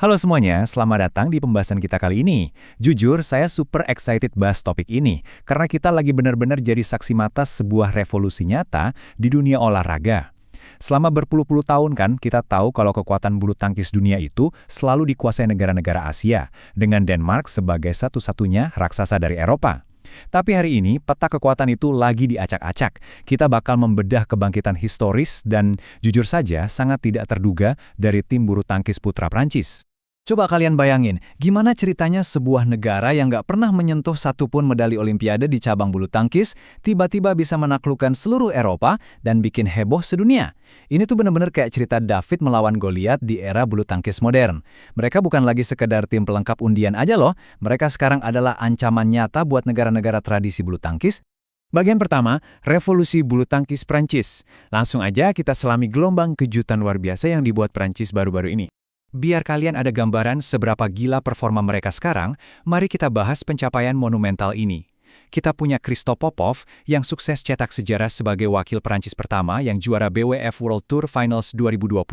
Halo semuanya, selamat datang di pembahasan kita kali ini. Jujur, saya super excited bahas topik ini, karena kita lagi benar-benar jadi saksi mata sebuah revolusi nyata di dunia olahraga. Selama berpuluh-puluh tahun kan, kita tahu kalau kekuatan bulu tangkis dunia itu selalu dikuasai negara-negara Asia, dengan Denmark sebagai satu-satunya raksasa dari Eropa. Tapi hari ini, peta kekuatan itu lagi diacak-acak. Kita bakal membedah kebangkitan historis dan jujur saja sangat tidak terduga dari tim bulu tangkis putra Prancis. Coba kalian bayangin, gimana ceritanya sebuah negara yang nggak pernah menyentuh satupun medali Olimpiade di cabang bulu tangkis, tiba-tiba bisa menaklukkan seluruh Eropa dan bikin heboh sedunia. Ini tuh bener-bener kayak cerita David melawan Goliat di era bulu tangkis modern. Mereka bukan lagi sekedar tim pelengkap undian aja loh, mereka sekarang adalah ancaman nyata buat negara-negara tradisi bulu tangkis. Bagian pertama, revolusi bulu tangkis Prancis. Langsung aja kita selami gelombang kejutan luar biasa yang dibuat Prancis baru-baru ini. Biar kalian ada gambaran seberapa gila performa mereka sekarang, mari kita bahas pencapaian monumental ini. Kita punya Christophe Popov yang sukses cetak sejarah sebagai wakil Prancis pertama yang juara BWF World Tour Finals 2025.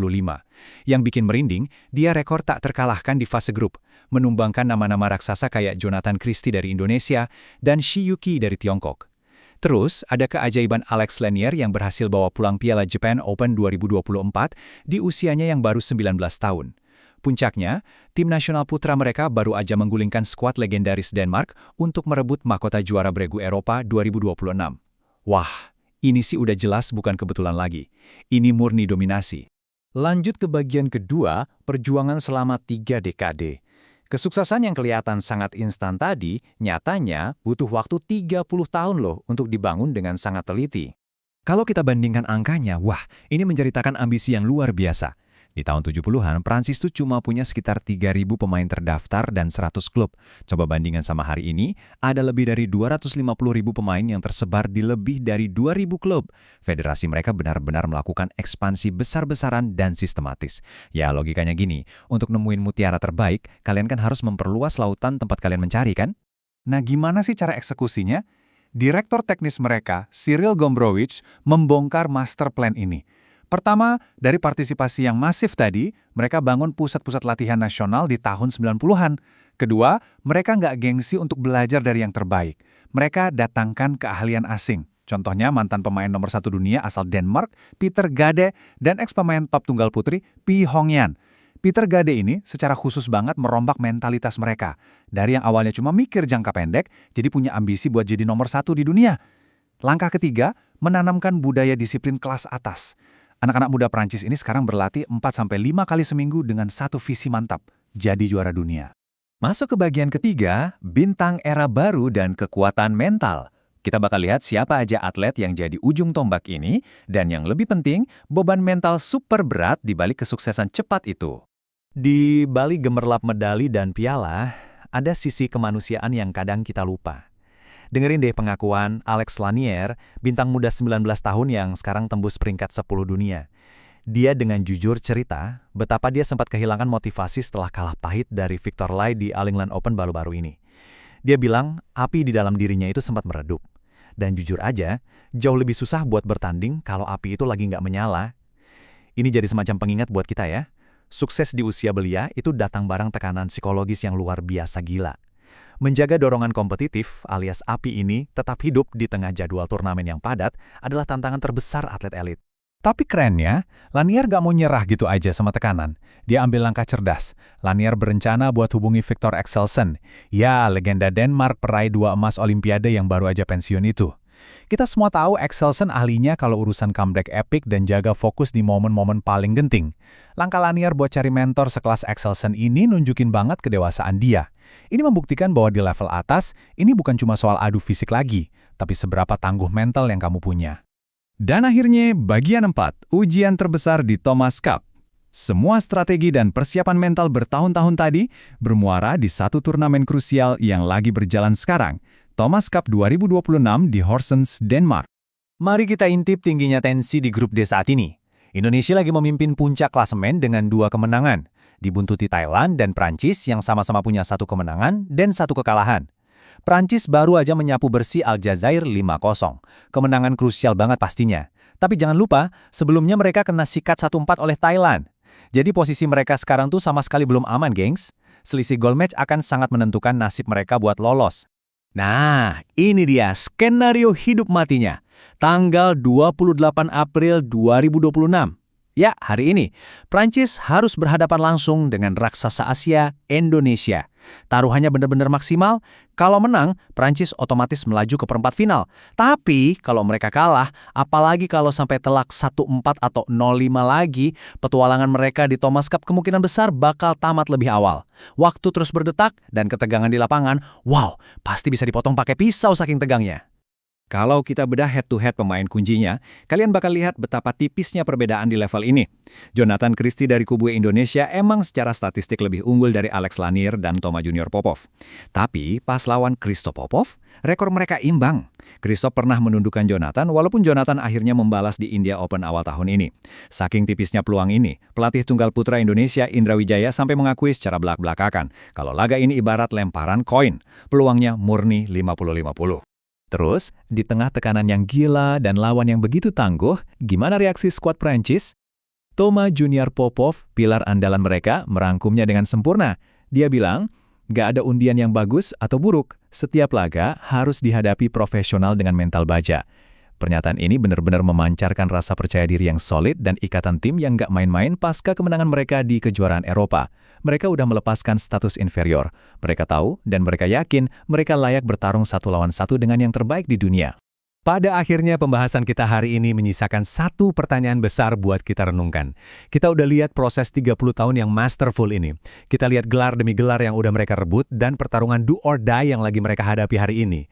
Yang bikin merinding, dia rekor tak terkalahkan di fase grup, menumbangkan nama-nama raksasa kayak Jonathan Christie dari Indonesia dan Shi Yuki dari Tiongkok. Terus, ada keajaiban Alex Lanier yang berhasil bawa pulang Piala Japan Open 2024 di usianya yang baru 19 tahun. Puncaknya, tim nasional putra mereka baru aja menggulingkan skuad legendaris Denmark untuk merebut mahkota juara beregu Eropa 2026. Wah, ini sih udah jelas bukan kebetulan lagi. Ini murni dominasi. Lanjut ke bagian kedua, perjuangan selama 3 dekade. Kesuksesan yang kelihatan sangat instan tadi, nyatanya butuh waktu 30 tahun loh untuk dibangun dengan sangat teliti. Kalau kita bandingkan angkanya, wah, ini menceritakan ambisi yang luar biasa. Di tahun 70-an, Prancis tuh cuma punya sekitar 3.000 pemain terdaftar dan 100 klub. Coba bandingkan sama hari ini, ada lebih dari 250.000 pemain yang tersebar di lebih dari 2.000 klub. Federasi mereka benar-benar melakukan ekspansi besar-besaran dan sistematis. Ya, logikanya gini, untuk nemuin mutiara terbaik, kalian kan harus memperluas lautan tempat kalian mencari kan? Nah, gimana sih cara eksekusinya? Direktur teknis mereka, Cyril Gombrowicz, membongkar master plan ini. Pertama, dari partisipasi yang masif tadi, mereka bangun pusat-pusat latihan nasional di tahun 90-an. Kedua, mereka nggak gengsi untuk belajar dari yang terbaik. Mereka datangkan keahlian asing. Contohnya mantan pemain nomor 1 dunia asal Denmark, Peter Gade, dan eks-pemain top tunggal putri, Pi Hongyan. Peter Gade ini secara khusus banget merombak mentalitas mereka. Dari yang awalnya cuma mikir jangka pendek, jadi punya ambisi buat jadi nomor 1 di dunia. Langkah ketiga, menanamkan budaya disiplin kelas atas. Anak-anak muda Prancis ini sekarang berlatih 4-5 kali seminggu dengan satu visi mantap, jadi juara dunia. Masuk ke bagian ketiga, bintang era baru dan kekuatan mental. Kita bakal lihat siapa aja atlet yang jadi ujung tombak ini, dan yang lebih penting, beban mental super berat di balik kesuksesan cepat itu. Di balik gemerlap medali dan piala, ada sisi kemanusiaan yang kadang kita lupa. Dengerin deh pengakuan Alex Lanier, bintang muda 19 tahun yang sekarang tembus peringkat 10 dunia. Dia dengan jujur cerita betapa dia sempat kehilangan motivasi setelah kalah pahit dari Victor Lai di All England Open baru-baru ini. Dia bilang api di dalam dirinya itu sempat meredup. Dan jujur aja, jauh lebih susah buat bertanding kalau api itu lagi nggak menyala. Ini jadi semacam pengingat buat kita ya. Sukses di usia belia itu datang bareng tekanan psikologis yang luar biasa gila. Menjaga dorongan kompetitif alias api ini tetap hidup di tengah jadwal turnamen yang padat adalah tantangan terbesar atlet elit. Tapi kerennya, Lanier gak mau nyerah gitu aja sama tekanan. Dia ambil langkah cerdas. Lanier berencana buat hubungi Victor Axelsen. Ya, legenda Denmark peraih 2 emas Olimpiade yang baru aja pensiun itu. Kita semua tahu Axelsen ahlinya kalau urusan comeback epic dan jaga fokus di momen-momen paling genting. Langkah Lanier buat cari mentor sekelas Axelsen ini nunjukin banget kedewasaan dia. Ini membuktikan bahwa di level atas, ini bukan cuma soal adu fisik lagi, tapi seberapa tangguh mental yang kamu punya. Dan akhirnya, bagian 4, ujian terbesar di Thomas Cup. Semua strategi dan persiapan mental bertahun-tahun tadi bermuara di satu turnamen krusial yang lagi berjalan sekarang, Thomas Cup 2026 di Horsens, Denmark. Mari kita intip tingginya tensi di grup D saat ini. Indonesia lagi memimpin puncak klasemen dengan 2 kemenangan. Dibuntuti Thailand dan Prancis yang sama-sama punya 1 kemenangan dan 1 kekalahan. Prancis baru aja menyapu bersih Aljazair 5-0. Kemenangan krusial banget pastinya. Tapi jangan lupa, sebelumnya mereka kena sikat 1-4 oleh Thailand. Jadi posisi mereka sekarang tuh sama sekali belum aman, gengs. Selisih gol match akan sangat menentukan nasib mereka buat lolos. Nah, ini dia skenario hidup matinya. Tanggal 28 April 2026. Ya, hari ini, Prancis harus berhadapan langsung dengan raksasa Asia, Indonesia. Taruhannya benar-benar maksimal. Kalau menang, Prancis otomatis melaju ke perempat final. Tapi, kalau mereka kalah, apalagi kalau sampai telak 1-4 atau 0-5 lagi, petualangan mereka di Thomas Cup kemungkinan besar bakal tamat lebih awal. Waktu terus berdetak dan ketegangan di lapangan, wow, pasti bisa dipotong pakai pisau saking tegangnya. Kalau kita bedah head-to-head pemain kuncinya, kalian bakal lihat betapa tipisnya perbedaan di level ini. Jonathan Christie dari kubu Indonesia emang secara statistik lebih unggul dari Alex Lanier dan Toma Junior Popov. Tapi pas lawan Christo Popov, rekor mereka imbang. Christo pernah menundukkan Jonathan walaupun Jonathan akhirnya membalas di India Open awal tahun ini. Saking tipisnya peluang ini, pelatih tunggal putra Indonesia Indra Wijaya sampai mengakui secara belak-belakan kalau laga ini ibarat lemparan koin. Peluangnya murni 50-50. Terus, di tengah tekanan yang gila dan lawan yang begitu tangguh, gimana reaksi skuad Prancis? Toma Junior Popov, pilar andalan mereka, merangkumnya dengan sempurna. Dia bilang, gak ada undian yang bagus atau buruk. Setiap laga harus dihadapi profesional dengan mental baja. Pernyataan ini benar-benar memancarkan rasa percaya diri yang solid dan ikatan tim yang gak main-main pasca kemenangan mereka di kejuaraan Eropa. Mereka udah melepaskan status inferior. Mereka tahu dan mereka yakin mereka layak bertarung 1 lawan 1 dengan yang terbaik di dunia. Pada akhirnya pembahasan kita hari ini menyisakan satu pertanyaan besar buat kita renungkan. Kita udah lihat proses 30 tahun yang masterful ini. Kita lihat gelar demi gelar yang udah mereka rebut dan pertarungan do or die yang lagi mereka hadapi hari ini.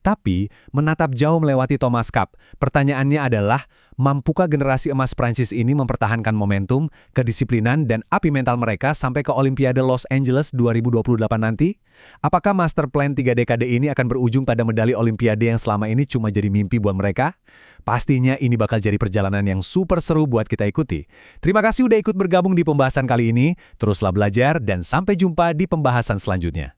Tapi, menatap jauh melewati Thomas Cup, pertanyaannya adalah, mampukah generasi emas Prancis ini mempertahankan momentum, kedisiplinan, dan api mental mereka sampai ke Olimpiade Los Angeles 2028 nanti? Apakah master plan 3 dekade ini akan berujung pada medali Olimpiade yang selama ini cuma jadi mimpi buat mereka? Pastinya ini bakal jadi perjalanan yang super seru buat kita ikuti. Terima kasih udah ikut bergabung di pembahasan kali ini, teruslah belajar dan sampai jumpa di pembahasan selanjutnya.